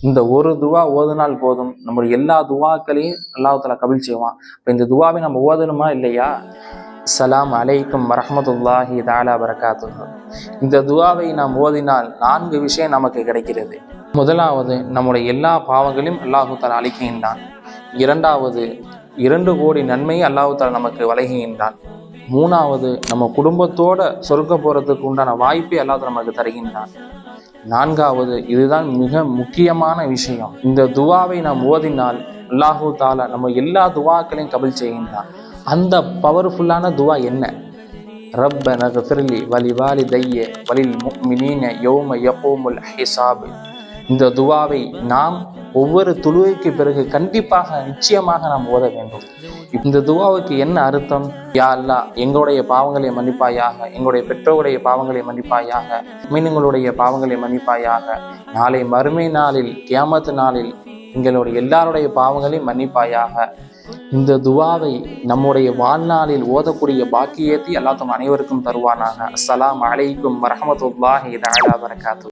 இந்த ஒரு துவா ஓதுனால் போதும், நம்முடைய எல்லா துவாக்களையும் அல்லாஹ் தஆலா கபூல் செய்வான். இப்போ இந்த துவாவை நம்ம ஓதணுமா இல்லையா? அஸ்ஸலாமு அலைக்கும் வரஹ்மத்துல்லாஹி தஆலா பரகாத்துஹு. இந்த துவாவை நாம் ஓதினால் 4 விஷயம் நமக்கு கிடைக்கிறது. முதலாவது, நம்முடைய எல்லா பாவங்களையும் அல்லாஹ் தஆலா அழிக்கின்றான். இரண்டாவது, 2 கோடி நன்மையை அல்லாஹ் தஆலா நமக்கு வழங்குகின்றான். மூணாவது, நம்ம குடும்பத்தோட சொர்க்கம் போறதுக்கு உண்டான வாய்ப்பை அல்லாஹ் தஆலா நமக்கு தருகின்றான். நான்காவது, இதுதான் மிக முக்கியமான விஷயம், இந்த துவாவை நாம் ஓதினால் அல்லாஹ் தஆலா நம்ம எல்லா துவாக்களையும் கபூல் செய்கின்றான். அந்த பவர்ஃபுல்லான துவா என்ன? ரப்பனா ஃபிர்லி வலிவாலிதைய வலில் முஃமினீன யௌம யகூமுல் ஹிசாப். இந்த துவாவை நாம் ஒவ்வொரு தொழுகைக்கு பிறகு கண்டிப்பாக நிச்சயமாக நாம் ஓத வேண்டும். இந்த துவாவுக்கு என்ன அர்த்தம்? யா அல்லாஹ், எங்களுடைய பாவங்களை மன்னிப்பாயாக, எங்களுடைய பெற்றோருடைய பாவங்களை மன்னிப்பாயாக, மீனங்களுடைய பாவங்களை மன்னிப்பாயாக, நாளை மறுமை நாளில் கியாமத் நாளில் எங்களுடைய எல்லாருடைய பாவங்களையும் மன்னிப்பாயாக. இந்த துவாவை நம்முடைய வாழ்நாளில் ஓதக்கூடிய பாக்கியத்தை அல்லாஹ் அனைவருக்கும் தருவானாக. அஸ்ஸலாமு அலைக்கும் வரஹ்மத்துல்லாஹி தஆலா பரகாத்துஹு.